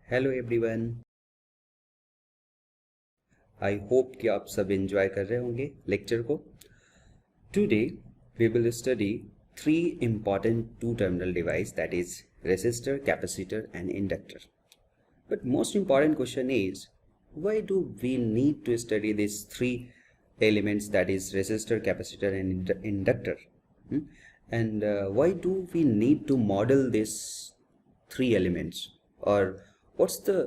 Hello everyone. I hope कि आप सब एंजॉय कर रहे होंगे लेक्चर को। Today we will study three important two terminal device, that is resistor, capacitor and inductor. But most important question is, why do we need to study these three elements, that is resistor, capacitor and inductor? And why do we need to model these three elements, or what's the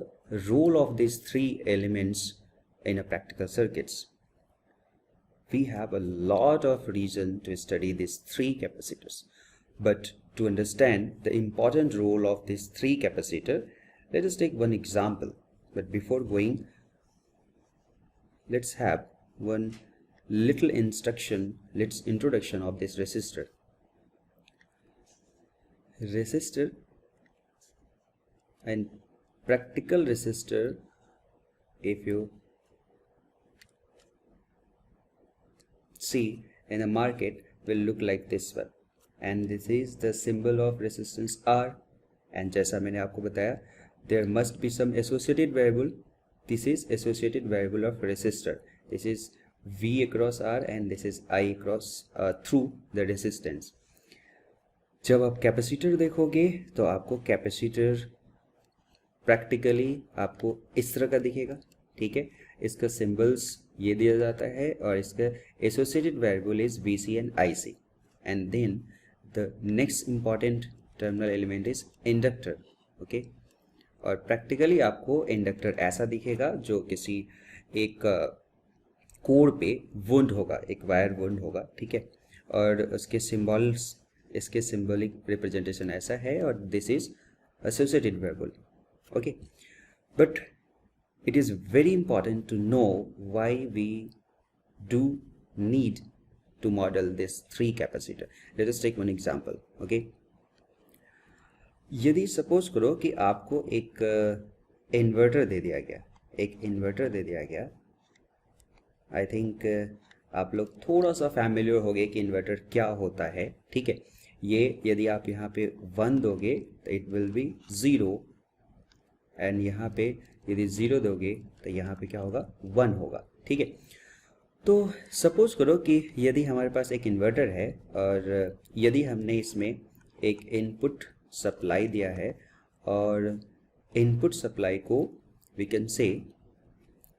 role of these three elements in a practical circuits? We have a lot of reason to study these three capacitors, but to understand the important role of these three capacitor, let us take one example. But before going, let's have one little introduction of this resistor. Resistor and practical resistor, if you see in the market, will look like this one, and this is the symbol of resistance R. And जैसा मैंने आपको बताया, there must be some associated variable. This is associated variable of resistor. This is V across R and this is I across through the resistance. जब आप capacitor देखोगे तो आपको capacitor practically आपको इस तरह का दिखेगा, ठीक है। इसका सिंबल्स ये दिया जाता है और इसका associated variable is VC and IC, and then the next important terminal element is inductor, okay. और प्रैक्टिकली आपको इंडक्टर ऐसा दिखेगा जो किसी एक कोर पे वुंड होगा, एक वायर वुंड होगा, ठीक है। और उसके सिंबल्स, इसके सिंबलिक रिप्रेजेंटेशन ऐसा है, और this is associated variable, okay. But it is very important to know why we do need to model this three capacitor. Let us take one example, okay. यदि सपोज करो कि आपको एक inverter दे दिया गया, आई थिंक आप लोग थोड़ा सा फैमिलियर हो गए कि इन्वर्टर क्या होता है, ठीक है। ये यदि आप यहाँ पे 1 दोगे तो इट विल बी 0, एंड यहाँ पे यदि 0 दोगे तो यहाँ पे क्या होगा, 1 होगा, ठीक है। तो सपोज करो कि यदि हमारे पास एक इन्वर्टर है और यदि हमने इसमें एक इनपुट सप्लाई दिया है, और इनपुट सप्लाई को वी कैन से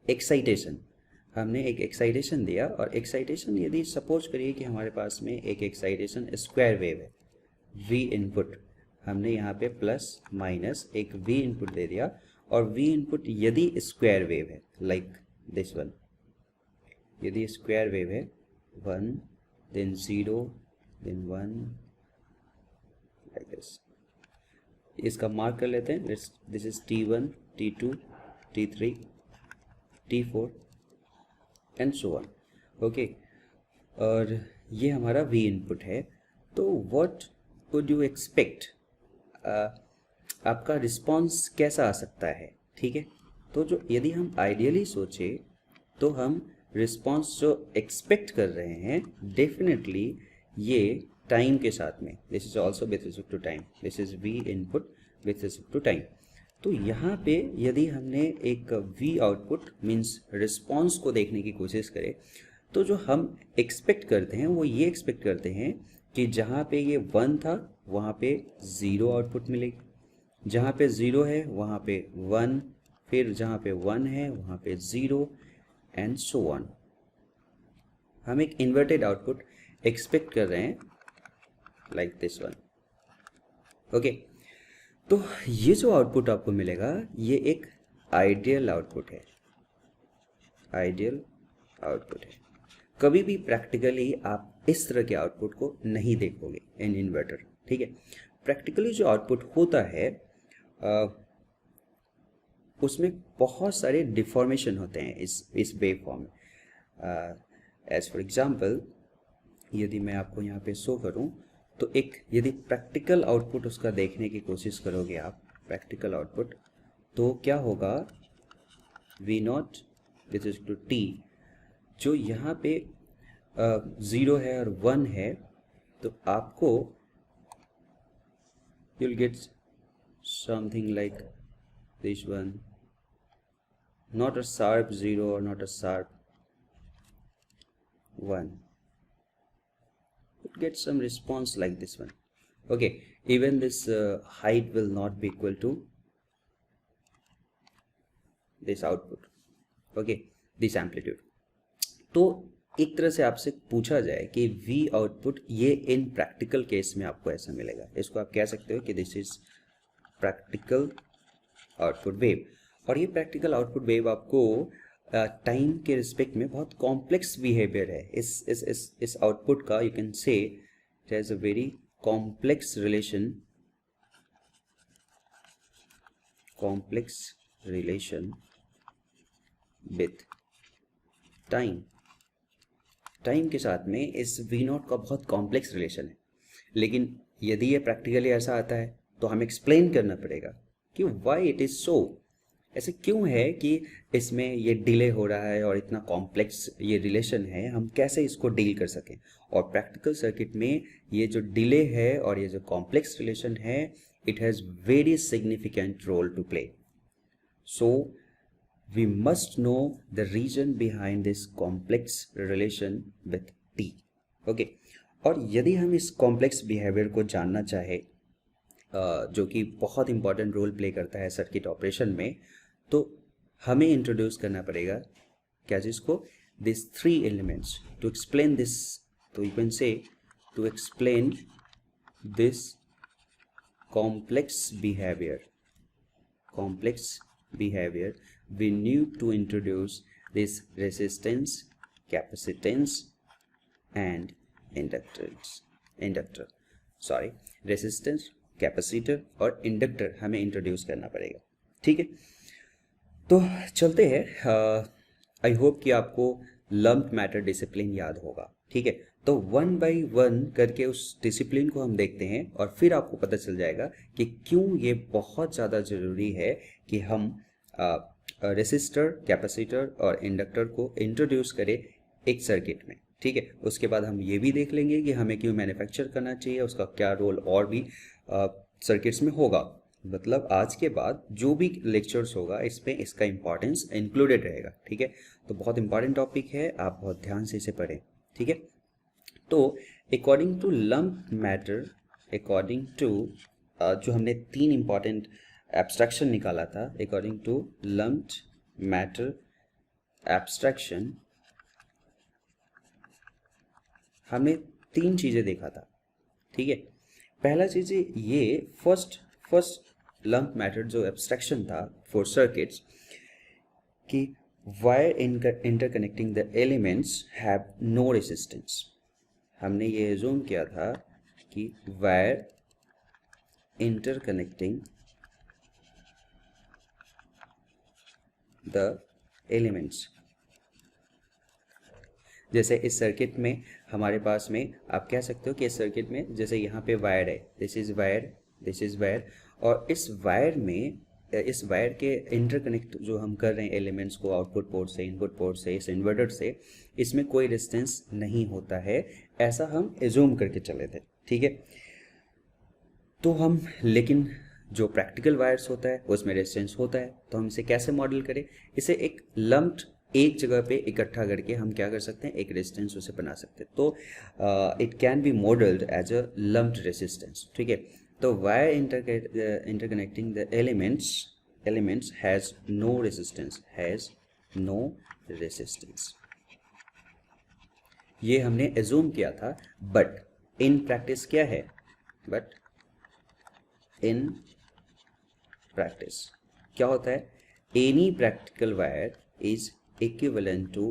एक्साइटेशन, हमने एक एक्साइटेशन दिया, और एक्साइटेशन यदि सपोज करिए कि हमारे पास में एक एक्साइटेशन स्क्वायर वेव है, V इनपुट हमने यहाँ पे प्लस माइनस एक V इनपुट दे दिया, और V इनपुट यदि स्क्वायर वेव है लाइक दिस वन, यदि स्क्वायर वेव है 1 देन 0 देन 1 लाइक दिस, इसका मार्क कर लेते हैं। This is T1 T2 T3 T4 and so on, okay. और ये हमारा V इनपुट है। तो व्हाट वुड यू एक्सपेक्ट, आपका रिस्पांस कैसा आ सकता है, ठीक है। तो जो यदि हम आइडियली सोचे तो हम रिस्पांस जो एक्सपेक्ट कर रहे हैं, डेफिनेटली ये टाइम के साथ में, this is also with respect to time, this is V input with respect to time. तो यहाँ पे यदि हमने एक V आउटपुट मीन्स रिस्पांस को देखने की कोशिश करें, तो जो हम एक्सपेक्ट करते हैं वो ये एक्सपेक्ट करते हैं कि जहाँ पे ये 1 था वहाँ पे 0 आउटपुट मिलेगी, जहाँ पे 0 है वहाँ पे 1, फिर जहाँ पे 1 है वहाँ पे 0 एंड सो ऑन। हम एक इन्वर्टेड आउटपुट एक्सपेक्ट कर रहे हैं लाइक दिस वन, ओके। तो ये जो आउटपुट आपको मिलेगा ये एक आइडियल आउटपुट है, आइडियल आउटपुट है। कभी भी प्रैक्टिकली आप इस तरह के आउटपुट को नहीं देखोगे इन इन्वर्टर, ठीक है। प्रैक्टिकली जो आउटपुट होता है उसमें बहुत सारे डिफॉर्मेशन होते हैं इस वेव फॉर्म में। एज फॉर एग्जांपल, यदि मैं आपको यहाँ पे शो करूँ तो एक यदि प्रैक्टिकल आउटपुट उसका देखने की कोशिश करोगे आप, प्रैक्टिकल आउटपुट, तो क्या होगा, V0 which is to T, जो यहाँ पे 0 है और 1 है, तो आपको you'll get something like this one, not a sharp 0 or not a sharp 1. It gets some response like this one. Okay, even this height will not be equal to this output. Okay, this amplitude. तो एक तरह से आपसे पूछा जाए कि V output, ये इन practical case में आपको ऐसा मिलेगा। इसको आप कह सकते हो कि this is practical output wave. और ये प्रैक्टिकल आउटपुट वेव आपको टाइम के रिस्पेक्ट में बहुत कॉम्प्लेक्स बिहेवियर है। इस आउटपुट का यू कैन से it has a very complex relation with time के साथ में इस V नॉट का बहुत कॉम्प्लेक्स रिलेशन है। लेकिन यदि ये प्रैक्टिकली ऐसा आता है तो हमें एक्सप्लेन करना पड़ेगा कि व्हाई इट इज सो, ऐसे क्यों है कि इसमें ये डिले हो रहा है और इतना कॉम्प्लेक्स ये रिलेशन है, हम कैसे इसको डील कर सकें। और प्रैक्टिकल सर्किट में ये जो डिले है और ये जो कॉम्प्लेक्स रिलेशन है, it has very significant role to play. So we must know the reason behind this complex relation with T. Okay, और यदि हम इस कॉम्प्लेक्स बिहेवियर को जानना चाहे जो कि बहुत इंपॉर्टेंट रोल प्ले करता है सर्किट ऑपरेशन में, तो हमें इंट्रोड्यूस करना पड़ेगा क्या चीज़ को, this 3 elements to explain this. तो you can say to explain this complex behavior, we need to introduce this resistance, capacitance and resistance, capacitor और इंडक्टर हमें इंट्रोड्यूस करना पड़ेगा। ठीक है, तो चलते हैं। आई होप कि आपको लम्प मैटर डिसिप्लिन याद होगा। ठीक है, तो 1 बाई 1 करके उस डिसिप्लिन को हम देखते हैं और फिर आपको पता चल जाएगा कि क्यों ये बहुत ज़्यादा ज़रूरी है कि हम रेसिस्टर, कैपेसिटर और इंडक्टर को इंट्रोड्यूस करें एक सर्किट में। ठीक है, उसके बाद हम ये भी देख लेंगे कि हमें क्यों मैन्युफैक्चर करना चाहिए, उसका क्या रोल और भी सर्किट्स में होगा। मतलब आज के बाद जो भी लेक्चर्स होगा इसमें इसका इम्पॉर्टेंस इंक्लूडेड रहेगा। ठीक है, तो बहुत इंपॉर्टेंट टॉपिक है, आप बहुत ध्यान से इसे पढ़ें। ठीक है, तो according to lump matter, according to जो हमने 3 इंपॉर्टेंट एब्स्ट्रैक्शन निकाला था, according to lumped matter abstraction, हमने 3 चीज़ें देखा था। ठीक है, पहला चीज़ ये फर्स्ट लम्प मैटर जो एब्स्ट्रैक्शन था फॉर सर्किट्स कि wire interconnecting the elements have no resistance. हमने ये अज्यूम किया था कि वायर इंटरकनेक्टिंग द एलिमेंट्स, जैसे इस सर्किट में हमारे पास में आप कह सकते हो कि इस सर्किट में जैसे यहाँ पे वायर है, दिस इज वायर, और इस वायर में, इस वायर के इंटरकनेक्ट जो हम कर रहे हैं एलिमेंट्स को आउटपुट पोर्ट से, इनपुट पोर्ट से, इस इन्वर्टर से, इसमें कोई रेजिस्टेंस नहीं होता है, ऐसा हम एज्यूम करके चले थे। ठीक है, तो हम, लेकिन जो प्रैक्टिकल वायर्स होता है उसमें रेजिस्टेंस होता है, तो हम इसे कैसे मॉडल करें, इसे एक लम्प्ड एक जगह पे इकट्ठा करके हम क्या कर सकते हैं, एक रेजिस्टेंस उसे बना सकते हैं। तो it can be modelled as a lumped resistance. ठीक है, तो wire interconnecting the elements has no resistance, ये हमने एज्यूम किया था। बट इन प्रैक्टिस क्या है, बट इन प्रैक्टिस क्या होता है, any practical wire is equivalent to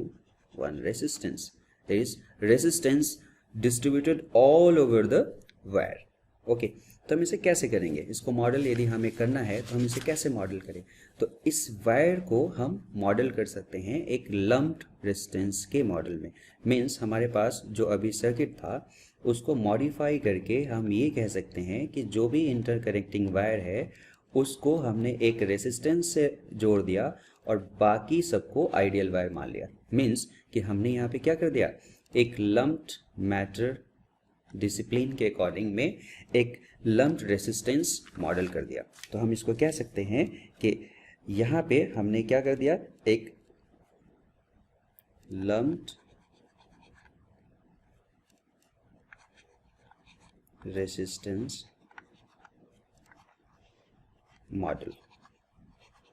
one resistance. There is resistance distributed all over the wire. Okay, तो हम इसे कैसे करेंगे, इसको मॉडल यदि हमें करना है तो हम इसे कैसे मॉडल करें, तो इस वायर को हम मॉडल कर सकते हैं एक लम्प्ड रेजिस्टेंस के मॉडल में। मीन्स हमारे पास जो अभी सर्किट था उसको मॉडिफाई करके हम ये कह सकते हैं कि जो भी इंटरकनेक्टिंग वायर है उसको हमने एक रेजिस्टेंस से जोड़ दिया और बाकी सबको आइडियल वायर मान लिया। मीन्स कि हमने यहाँ पे क्या कर दिया, एक लम्प्ड मैटर डिसिप्लिन के अकॉर्डिंग में एक लम्प्ड रेजिस्टेंस मॉडल कर दिया। तो हम इसको कह सकते हैं कि यहाँ पे हमने क्या कर दिया, एक लम्प्ड रेसिस्टेंस मॉडल,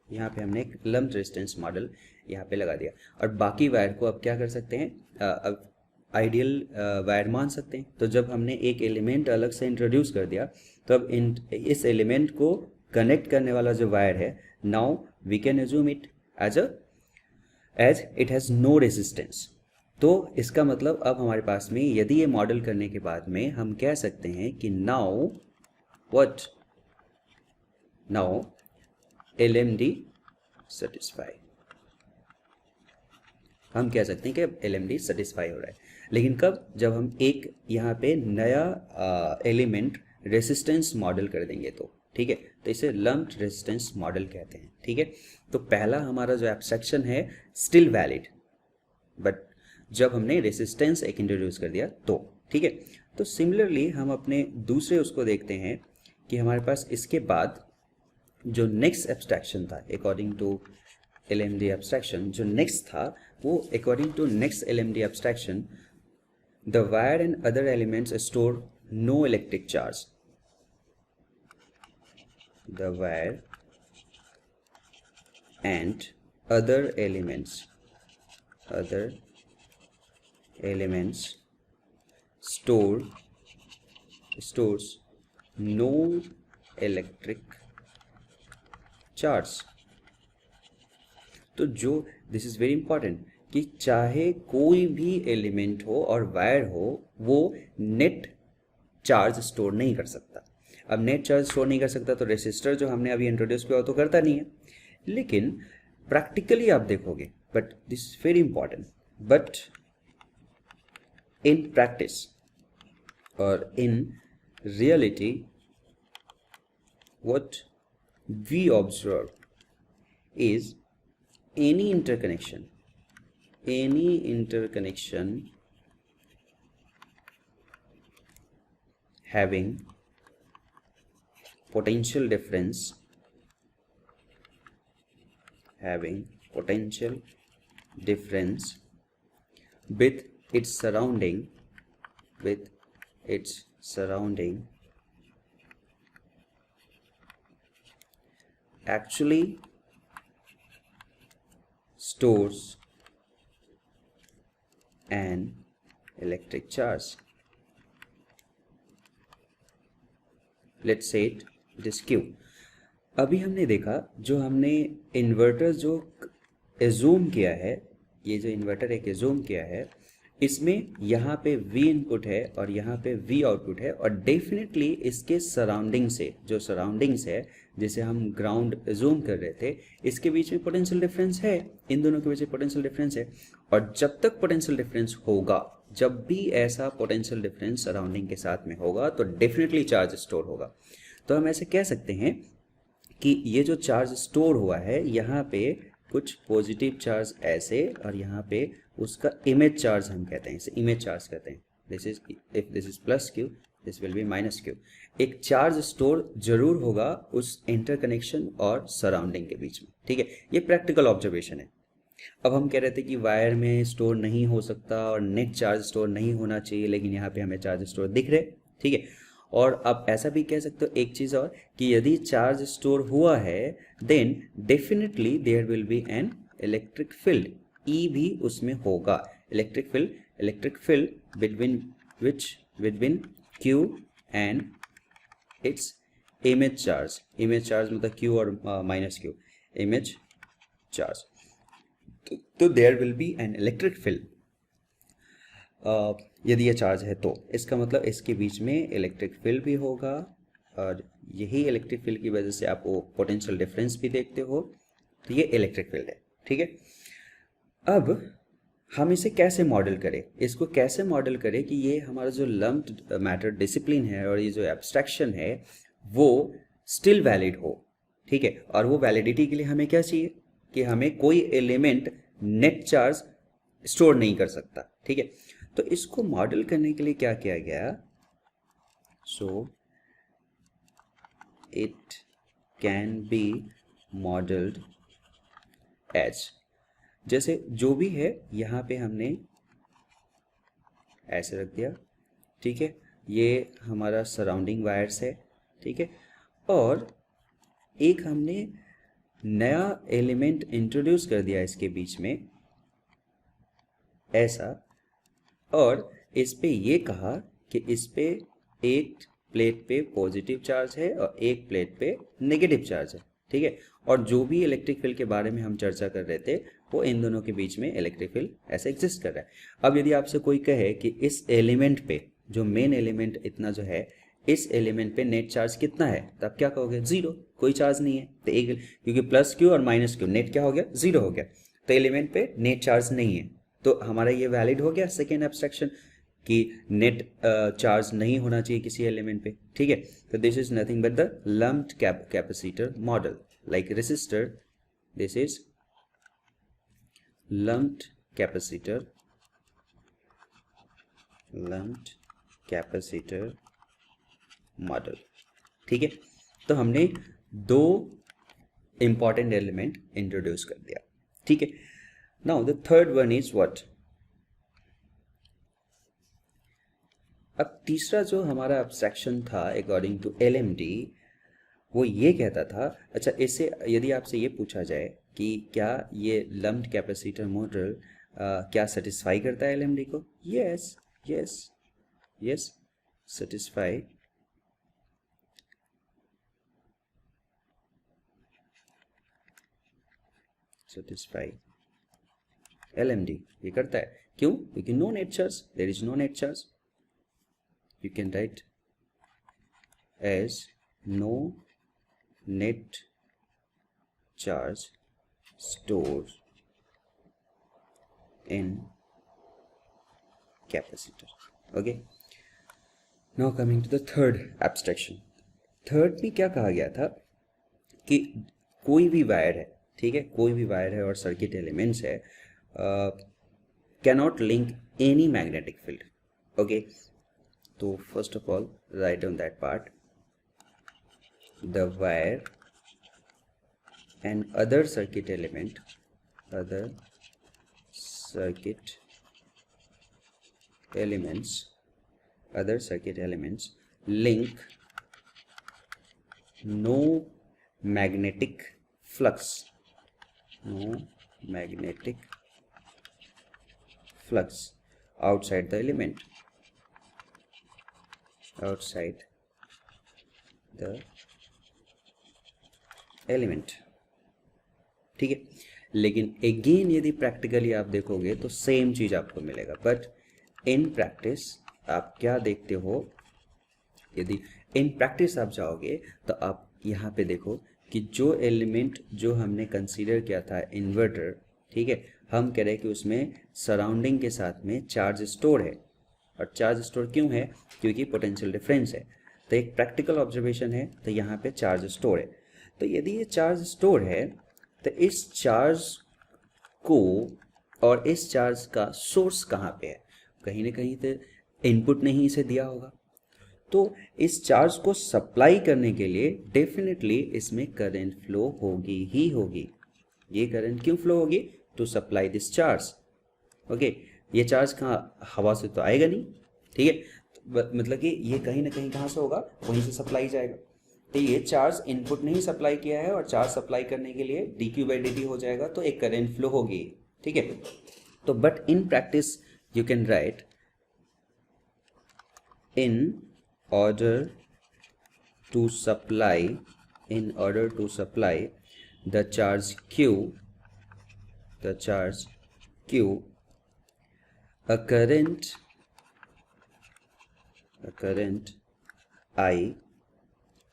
यहाँ पे हमने एक लम्प्ड रेजिस्टेंस मॉडल यहाँ पे लगा दिया। और बाकी वायर को अब क्या कर सकते हैं, अब आइडियल वायर मान सकते हैं। तो जब हमने एक एलिमेंट अलग से इंट्रोड्यूस कर दिया, तो अब इस एलिमेंट को कनेक्ट करने वाला जो वायर है, now we can assume it as it has no resistance. तो इसका मतलब अब हमारे पास में, यदि ये मॉडल करने के बाद में हम कह सकते हैं कि नाउ LMD सेटिस्फाई, हम कह सकते हैं कि LMD सेटिस्फाई हो रहा है। लेकिन कब, जब हम एक यहाँ पे नया एलिमेंट रेसिस्टेंस मॉडल कर देंगे तो, ठीक है। तो इसे लम्प्ड रेसिस्टेंस मॉडल कहते हैं, ठीक है। तो पहला हमारा जो एब्स्ट्रैक्शन है स्टिल वैलिड, बट जब हमने रेसिस्टेंस एक इंट्रोड्यूस कर दिया तो, ठीक है। तो सिमिलरली हम अपने दूसरे उसको देखते हैं कि हमारे पास इसके बाद जो नेक्स्ट एब्स्ट्रैक्शन था अकॉर्डिंग टू LMD एब्स्ट्रैक्शन, जो नेक्स्ट था वो according to next LMD abstraction, the wire and other elements store no electric charge. The wire and other elements stores no electric charge। तो जो दिस इज वेरी इंपॉर्टेंट कि चाहे कोई भी element हो और वायर हो, वो नेट चार्ज स्टोर नहीं कर सकता। अब नेट चार्ज स्टोर नहीं कर सकता तो रेसिस्टर जो हमने अभी इंट्रोड्यूस किया वो तो करता नहीं है। लेकिन प्रैक्टिकली आप देखोगे, but this is very important, but in practice और इन reality, what we observe is any interconnection having potential difference with its surrounding actually stores an electric charge। Let's say it is Q। अभी हमने देखा, जो हमने inverter जो assume किया है, ये जो इन्वर्टर एक एज्यूम किया है, इसमें यहाँ पे V इनपुट है और यहाँ पे V आउटपुट है, और डेफिनेटली इसके सराउंडिंग से, जो सराउंडिंग्स है जिसे हम ग्राउंड एज्यूम कर रहे थे, इसके बीच में पोटेंशियल डिफरेंस है, इन दोनों के बीच में पोटेंशियल डिफरेंस है। और जब तक पोटेंशियल डिफरेंस होगा, जब भी ऐसा पोटेंशियल डिफरेंस सराउंडिंग के साथ में होगा, तो डेफिनेटली चार्ज स्टोर होगा। तो हम ऐसे कह सकते हैं कि ये जो चार्ज स्टोर हुआ है, यहाँ पे कुछ पॉजिटिव चार्ज ऐसे, और यहाँ पे उसका इमेज चार्ज हम कहते हैं, इसे इमेज चार्ज कहते हैं। This is, if this is plus Q, this will be minus Q. एक चार्ज स्टोर जरूर होगा उस इंटरकनेक्शन और सराउंडिंग के बीच में, ठीक है। ये प्रैक्टिकल ऑब्जर्वेशन है। अब हम कह रहे थे कि वायर में स्टोर नहीं हो सकता और नेट चार्ज स्टोर नहीं होना चाहिए, लेकिन यहाँ पे हमें चार्ज स्टोर दिख रहे, ठीक है। और आप ऐसा भी कह सकते हो एक चीज़ और, कि यदि चार्ज स्टोर हुआ है, then definitely there will be an electric field, E भी उसमें होगा। Electric field between Q and its image charge. Image charge मतलब Q और माइनस Q, इमेज चार्ज। तो there will be an electric field यदि ये चार्ज है तो। इसका मतलब इसके बीच में इलेक्ट्रिक फील्ड भी होगा, और यही इलेक्ट्रिक फील्ड की वजह से आप वो पोटेंशियल डिफरेंस भी देखते हो। तो ये इलेक्ट्रिक फील्ड है, ठीक है। अब हम इसे कैसे मॉडल करें, इसको कैसे मॉडल करें कि ये हमारा जो लम्प्ड मैटर डिसिप्लिन है और ये जो एब्स्ट्रैक्शन है वो स्टिल वैलिड हो, ठीक है। और वो वैलिडिटी के लिए हमें क्या चाहिए, कि हमें कोई एलिमेंट नेट चार्ज स्टोर नहीं कर सकता, ठीक है। तो इसको मॉडल करने के लिए क्या किया गया, so it can be modelled H. जैसे जो भी है यहाँ पे हमने ऐसे रख दिया, ठीक है, ये हमारा सराउंडिंग वायर्स है, ठीक है। और एक हमने नया एलिमेंट इंट्रोड्यूस कर दिया इसके बीच में ऐसा, और इस पे ये कहा कि इस पे एक प्लेट पे पॉजिटिव चार्ज है और एक प्लेट पे नेगेटिव चार्ज है, ठीक है। और जो भी इलेक्ट्रिक फील्ड के बारे में हम चर्चा कर रहे थे वो इन दोनों के बीच में इलेक्ट्रिक फील्ड ऐसे एग्जिस्ट कर रहा है। अब यदि आपसे कोई कहे कि इस एलिमेंट पे, जो मेन एलिमेंट इतना जो है, इस एलिमेंट पे नेट चार्ज कितना है, तब क्या कहोगे? जीरो, कोई चार्ज नहीं है। तो एक, क्योंकि प्लस क्यू और माइनस क्यू, नेट क्या हो गया? जीरो हो गया। तो एलिमेंट पे नेट चार्ज नहीं है, तो हमारा ये वैलिड हो गया सेकेंड एब्स्ट्रैक्शन कि नेट चार्ज नहीं होना चाहिए किसी एलिमेंट पे, ठीक है। तो this is nothing but the lumped capacitor model, like resistor, this is lumped capacitor model, ठीक है। तो हमने दो इंपॉर्टेंट एलिमेंट इंट्रोड्यूस कर दिया, ठीक है। Now the third one is what? अब तीसरा जो हमारा एब्स्ट्रैक्शन था अकॉर्डिंग टू एलएमडी, वो ये कहता था, अच्छा इससे यदि आपसे ये पूछा जाए कि क्या ये लम्प्ड कैपेसिटर मॉडल क्या सेटिस्फाई करता है एलएमडी को? Yes yes yes, satisfy LMD, ये करता है। क्यों? क्योंकि no net charge, there is no net charge. You can write as no net charge stored in capacitor. Okay. Now coming to the third abstraction. Third में क्या कहा गया था कि कोई भी वायर है, ठीक है, कोई भी वायर है और सर्किट एलिमेंट्स है, cannot link any magnetic field. Okay, तो first of all write down that part. The wire and other circuit elements link no magnetic flux outside the element, outside the element, ठीक है। लेकिन again यदि practically आप देखोगे तो same चीज आपको मिलेगा, बट इन प्रैक्टिस आप क्या देखते हो, यदि इन प्रैक्टिस आप जाओगे तो आप यहाँ पे देखो कि जो एलिमेंट जो हमने कंसीडर किया था इन्वर्टर, ठीक है, हम कह रहे हैं कि उसमें सराउंडिंग के साथ में चार्ज स्टोर है। और चार्ज स्टोर क्यों है? क्योंकि पोटेंशियल डिफरेंस है। तो एक प्रैक्टिकल ऑब्जर्वेशन है, तो यहाँ पे चार्ज स्टोर है। तो यदि ये चार्ज स्टोर है तो इस चार्ज को और इस चार्ज का सोर्स कहाँ पे है? कहीं ना कहीं तो इनपुट ने ही इसे दिया होगा। तो इस चार्ज को सप्लाई करने के लिए डेफिनेटली इसमें करंट फ्लो होगी ही होगी। ये करंट क्यों फ्लो होगी? To supply this charge. Okay, ये चार्ज कहाँ? हवा से तो आएगा नहीं, ठीक है। मतलब कि ये कहीं ना कहीं कहाँ से होगा? वहीं से सप्लाई जाएगा। तो ये चार्ज इनपुट ने ही सप्लाई किया है और चार्ज सप्लाई करने के लिए dQ/dt हो जाएगा, तो एक करंट फ्लो होगी, ठीक है। तो but in practice you can write in order to supply the charge Q, a current I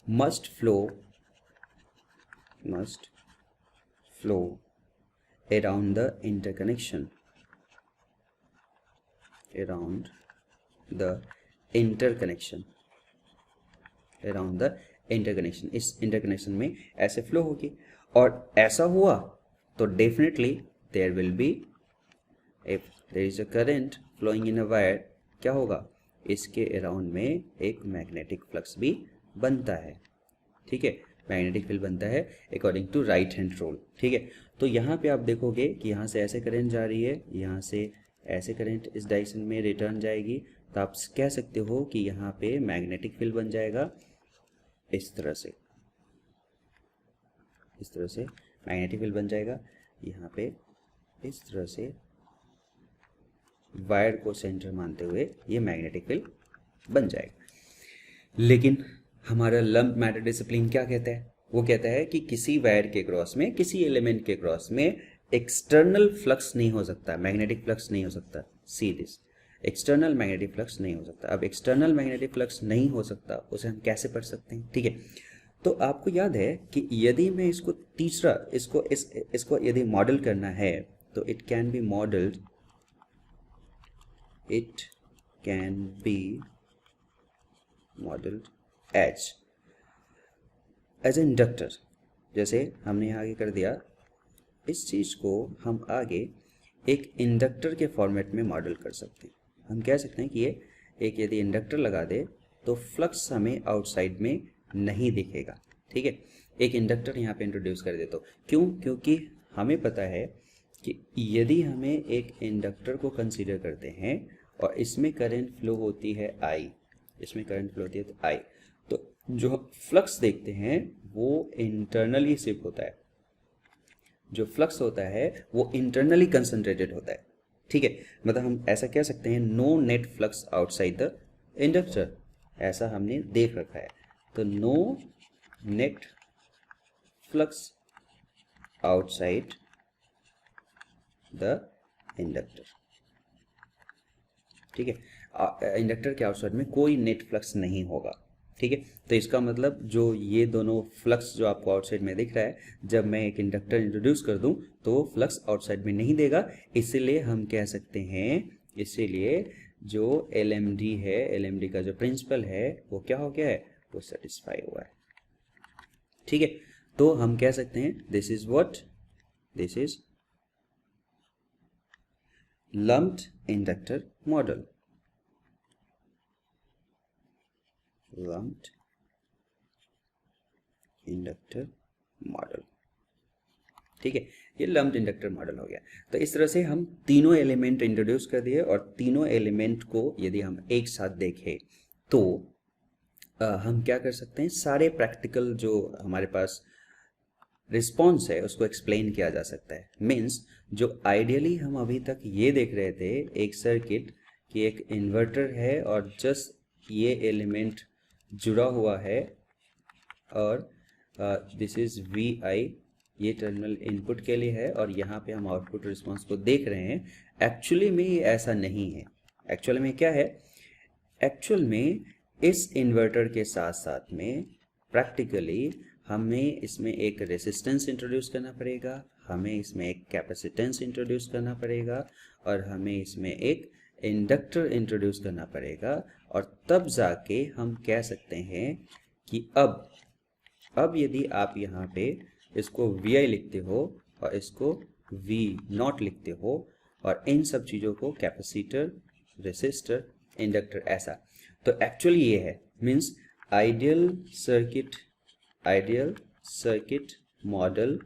must flow around the interconnection, इस इंटरकनेक्शन में ऐसे फ्लो होगी। और ऐसा हुआ तो definitely there will be, if there is a current flowing in a wire, क्या होगा? इसके अराउंड में एक मैग्नेटिक फ्लक्स भी बनता है, ठीक है। मैग्नेटिक फील्ड बनता है according to right hand rule. ठीक है, तो यहाँ पे आप देखोगे कि यहाँ से ऐसे करंट जा रही है, यहाँ से ऐसे करंट इस डायरेक्शन में रिटर्न जाएगी, तो आप कह सकते हो कि यहाँ पे मैग्नेटिक फील्ड बन जाएगा इस तरह से, इस तरह से मैग्नेटिक फील्ड बन जाएगा। यहाँ पे इस तरह से वायर को सेंटर मानते हुए ये मैग्नेटिक फील्ड बन जाएगा। लेकिन हमारा लंप्ड मैटर डिसिप्लिन क्या कहता है? वो कहता है कि किसी वायर के क्रॉस में, किसी एलिमेंट के क्रॉस में एक्सटर्नल फ्लक्स नहीं हो सकता, मैग्नेटिक फ्लक्स नहीं हो सकता। See this, external magnetic flux नहीं हो सकता। अब एक्सटर्नल मैग्नेटिक फ्लक्स नहीं हो सकता, उसे हम कैसे पढ़ सकते हैं? ठीक है, तो आपको याद है कि यदि मैं इसको तीसरा इसको यदि मॉडल करना है तो it can be modelled, it can be modelled as inductor. जैसे हमने यहाँ आगे कर दिया, इस चीज़ को हम आगे एक इंडक्टर के फॉर्मेट में मॉडल कर सकते हैं। हम कह सकते हैं कि ये एक यदि इंडक्टर लगा दे तो फ्लक्स हमें आउटसाइड में नहीं दिखेगा। ठीक है, एक इंडक्टर यहाँ पे इंट्रोड्यूस कर दे तो क्यों? क्योंकि हमें पता है कि यदि हमें एक इंडक्टर को कंसीडर करते हैं और इसमें करंट फ्लो होती है I, इसमें करंट फ्लो होती है तो I, तो जो फ्लक्स देखते हैं वो इंटरनली शिफ्ट होता है, जो फ्लक्स होता है वो इंटरनली कंसंट्रेटेड होता है। ठीक है, मतलब हम ऐसा कह सकते हैं no net flux outside the inductor, ऐसा हमने देख रखा है। तो no net flux outside the inductor. ठीक है, इंडक्टर के आउटसाइड में कोई नेट फ्लक्स नहीं होगा। ठीक है, तो इसका मतलब जो ये दोनों फ्लक्स जो आपको आउटसाइड में दिख रहा है, जब मैं एक इंडक्टर इंट्रोड्यूस कर दूं तो वो फ्लक्स आउटसाइड में नहीं देगा। इसीलिए हम कह सकते हैं, इसीलिए जो LMD है, LMD का जो प्रिंसिपल है वो क्या हो गया है, वो सेटिस्फाई हुआ है। ठीक है, तो हम कह सकते हैं this is what, this is lumped inductor model, lumped inductor model. ठीक है, ये लम्प्ड इंडक्टर मॉडल हो गया। तो इस तरह से हम तीनों एलिमेंट इंट्रोड्यूस कर दिए और तीनों एलिमेंट को यदि हम एक साथ देखें तो हम क्या कर सकते हैं, सारे प्रैक्टिकल जो हमारे पास रिस्पॉन्स है उसको एक्सप्लेन किया जा सकता है। मीन्स जो आइडियली हम अभी तक ये देख रहे थे एक सर्किट कि एक इन्वर्टर है और जस्ट ये एलिमेंट जुड़ा हुआ है और दिस इज VI, ये टर्मिनल इनपुट के लिए है और यहाँ पे हम आउटपुट रिस्पॉन्स को देख रहे हैं। एक्चुअली में ये ऐसा नहीं है। एक्चुअली में क्या है, एक्चुअल में इस इन्वर्टर के साथ साथ में प्रैक्टिकली हमें इसमें एक रेसिस्टेंस इंट्रोड्यूस करना पड़ेगा, हमें इसमें एक कैपेसिटेंस इंट्रोड्यूस करना पड़ेगा और हमें इसमें एक इंडक्टर इंट्रोड्यूस करना पड़ेगा और तब जाके हम कह सकते हैं कि अब यदि आप यहाँ पे इसको VI लिखते हो और इसको V0 लिखते हो और इन सब चीज़ों को कैपेसिटर, रेसिस्टर, इंडक्टर ऐसा, तो एक्चुअली ये है। मीन्स आइडियल सर्किट मॉडल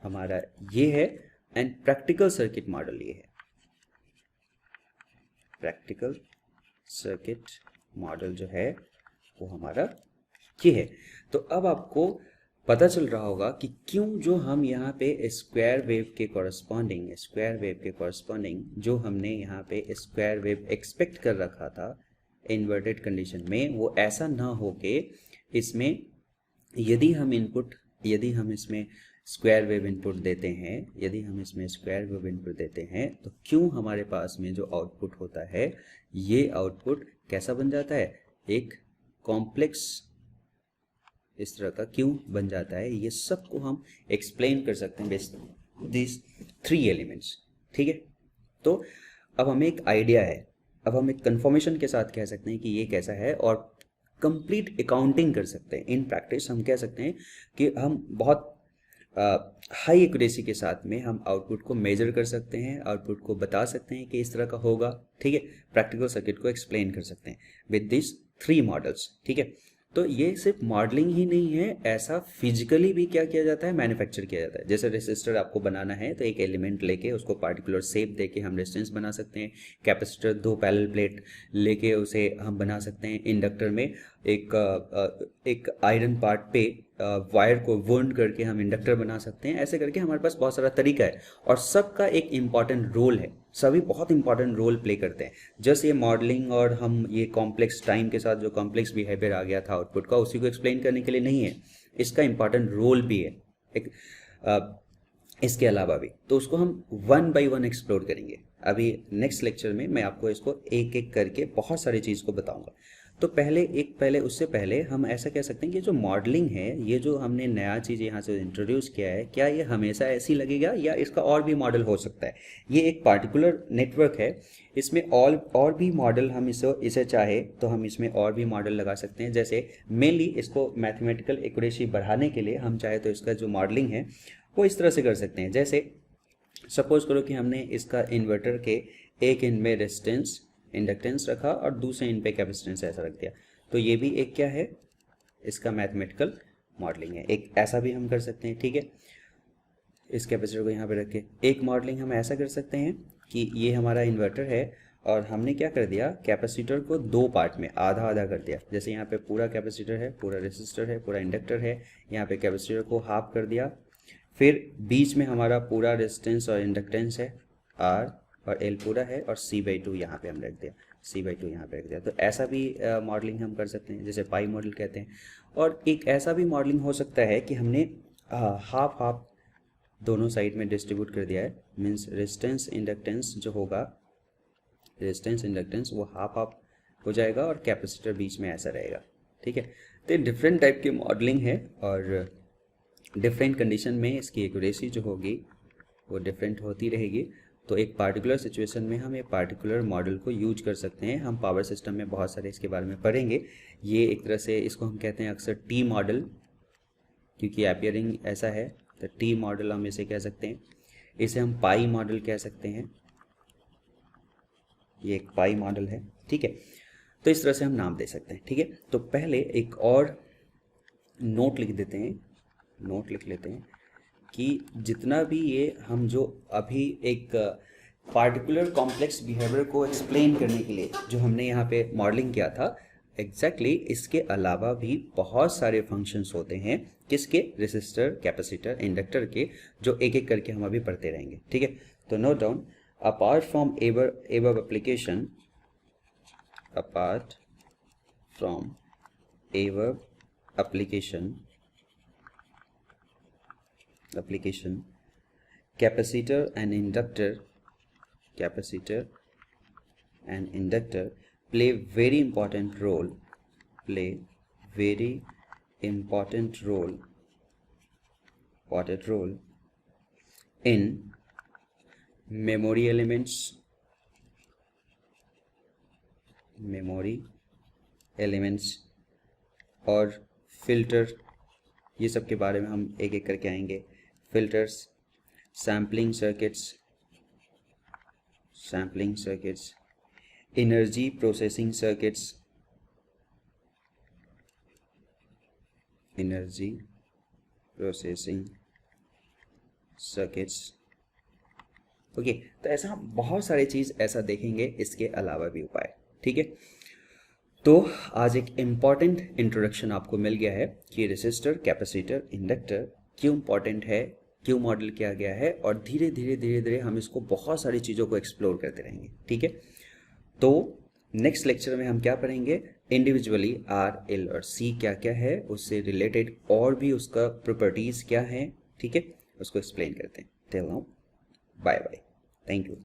हमारा ये है एंड प्रैक्टिकल सर्किट मॉडल ये है। प्रैक्टिकल सर्किट मॉडल जो है वो हमारा ये है। तो अब आपको पता चल रहा होगा कि क्यों जो हम यहाँ पे स्क्वायर वेव के कॉरस्पॉन्डिंग जो हमने यहाँ पे स्क्वायर वेव एक्सपेक्ट कर रखा था इन्वर्टेड कंडीशन में, वो ऐसा ना हो के इसमें यदि हम इसमें स्क्वायर वेव इनपुट देते हैं, तो क्यों हमारे पास में जो आउटपुट होता है ये आउटपुट कैसा बन जाता है, एक कॉम्प्लेक्स इस तरह का क्यों बन जाता है, ये सब को हम एक्सप्लेन कर सकते हैं बेस्ड दिस 3 एलिमेंट्स। ठीक है, तो अब हमें एक आइडिया है, अब हम एक कंफर्मेशन के साथ कह सकते हैं कि ये कैसा है और कंप्लीट अकाउंटिंग कर सकते हैं। इन प्रैक्टिस हम कह सकते हैं कि हम बहुत हाई एक्यूरेसी के साथ में हम आउटपुट को मेजर कर सकते हैं, आउटपुट को बता सकते हैं कि इस तरह का होगा। ठीक है, प्रैक्टिकल सर्किट को एक्सप्लेन कर सकते हैं विद दिस 3 मॉडल्स। ठीक है, तो ये सिर्फ मॉडलिंग ही नहीं है, ऐसा फिजिकली भी क्या किया जाता है, मैन्युफैक्चर किया जाता है। जैसे रेसिस्टर आपको बनाना है तो एक एलिमेंट लेके उसको पार्टिकुलर शेप देके हम रेजिस्टेंस बना सकते हैं। कैपेसिटर 2 पैरेलल प्लेट लेके उसे हम बना सकते हैं। इंडक्टर में एक आयरन पार्ट पे वायर को वोल्ड करके हम इंडक्टर बना सकते हैं। ऐसे करके हमारे पास बहुत सारा तरीका है और सबका एक इम्पॉर्टेंट रोल है, सभी बहुत इंपॉर्टेंट रोल प्ले करते हैं। जस्ट ये मॉडलिंग और हम ये कॉम्प्लेक्स टाइम के साथ जो कॉम्प्लेक्स बिहेवियर आ गया था आउटपुट का, उसी को एक्सप्लेन करने के लिए नहीं है, इसका इंपॉर्टेंट रोल भी है एक इसके अलावा भी। तो उसको हम 1 बाय 1 एक्सप्लोर करेंगे। अभी नेक्स्ट लेक्चर में मैं आपको इसको एक एक करके बहुत सारी चीज़ को बताऊंगा। तो पहले उससे पहले हम ऐसा कह सकते हैं कि जो मॉडलिंग है, ये जो हमने नया चीज़ यहाँ से इंट्रोड्यूस किया है, क्या ये हमेशा ऐसी लगेगा या इसका और भी मॉडल हो सकता है? ये एक पार्टिकुलर नेटवर्क है, इसमें और भी मॉडल हम इसे चाहे तो हम इसमें और भी मॉडल लगा सकते हैं। जैसे मेनली इसको मैथमेटिकल एक्यूरेसी बढ़ाने के लिए हम चाहे तो इसका जो मॉडलिंग है वो इस तरह से कर सकते हैं। जैसे सपोज करो कि हमने इसका इन्वर्टर के एक इन में रेजिस्टेंस इंडक्टेंस रखा और दूसरे इन पे कैपेसिटेंस ऐसा रख दिया, तो ये भी एक क्या है, इसका मैथमेटिकल मॉडलिंग है। एक ऐसा भी हम कर सकते हैं, ठीक है। इस कैपेसिटर को यहाँ पे रख के एक मॉडलिंग हम ऐसा कर सकते हैं कि ये हमारा इन्वर्टर है और हमने क्या कर दिया, कैपेसिटर को 2 पार्ट में आधा आधा कर दिया। जैसे यहाँ पे पूरा कैपेसिटर है, पूरा रेसिस्टर है, पूरा इंडक्टर है, यहाँ पे कैपेसिटर को हाफ कर दिया, फिर बीच में हमारा पूरा रेजिस्टेंस और इंडक्टेंस है, R और L पूरा है, और C/2 यहाँ पे हम रख दिया, C/2 यहाँ पे रख दिया। तो ऐसा भी मॉडलिंग हम कर सकते हैं, जैसे पाई मॉडल कहते हैं। और एक ऐसा भी मॉडलिंग हो सकता है कि हमने हाफ हाफ दोनों साइड में डिस्ट्रीब्यूट कर दिया है, मीन्स रेजिस्टेंस इंडक्टेंस जो होगा, रेजिस्टेंस इंडक्टेंस वो हाफ हाफ हो जाएगा और कैपेसिटर बीच में ऐसा रहेगा, ठीक है। तो डिफरेंट टाइप की मॉडलिंग है और डिफरेंट कंडीशन में इसकी एक्यूरेसी जो होगी वो डिफरेंट होती रहेगी। तो एक पार्टिकुलर सिचुएशन में हम एक पार्टिकुलर मॉडल को यूज कर सकते हैं। हम पावर सिस्टम में बहुत सारे इसके बारे में पढ़ेंगे। ये एक तरह से इसको हम कहते हैं अक्सर टी मॉडल, क्योंकि अपियरिंग ऐसा है, तो टी मॉडल हम इसे कह सकते हैं। इसे हम पाई मॉडल कह सकते हैं, ये एक पाई मॉडल है, ठीक है। तो इस तरह से हम नाम दे सकते हैं, ठीक है। तो पहले एक और नोट लिख देते हैं, नोट लिख लेते हैं कि जितना भी ये हम जो अभी एक पार्टिकुलर कॉम्प्लेक्स बिहेवियर को एक्सप्लेन करने के लिए जो हमने यहाँ पे मॉडलिंग किया था, एग्जैक्टली इसके अलावा भी बहुत सारे फंक्शंस होते हैं, किसके, रेसिस्टर, कैपेसिटर, इंडक्टर के, जो एक एक करके हम अभी पढ़ते रहेंगे, ठीक है। तो note down, apart from above application, apart from above application, capacitor and inductor play very important role in memory elements और फिल्टर, ये सब के बारे में हम एक एक करके आएंगे। Filters, sampling circuits, energy processing circuits, okay. तो ऐसा हम बहुत सारी चीज़ ऐसा देखेंगे, इसके अलावा भी उपाय, ठीक है। तो आज एक इम्पॉर्टेंट इंट्रोडक्शन आपको मिल गया है कि रेसिस्टर, कैपेसिटर, इंडक्टर क्यों इम्पॉर्टेंट है, क्यों मॉडल किया गया है, और धीरे धीरे हम इसको बहुत सारी चीज़ों को एक्सप्लोर करते रहेंगे, ठीक है। तो नेक्स्ट लेक्चर में हम क्या पढ़ेंगे, इंडिविजुअली R, L और C क्या क्या है, उससे रिलेटेड और भी उसका प्रॉपर्टीज़ क्या है, ठीक है, उसको एक्सप्लेन करते हैं। Till now, bye bye, thank you.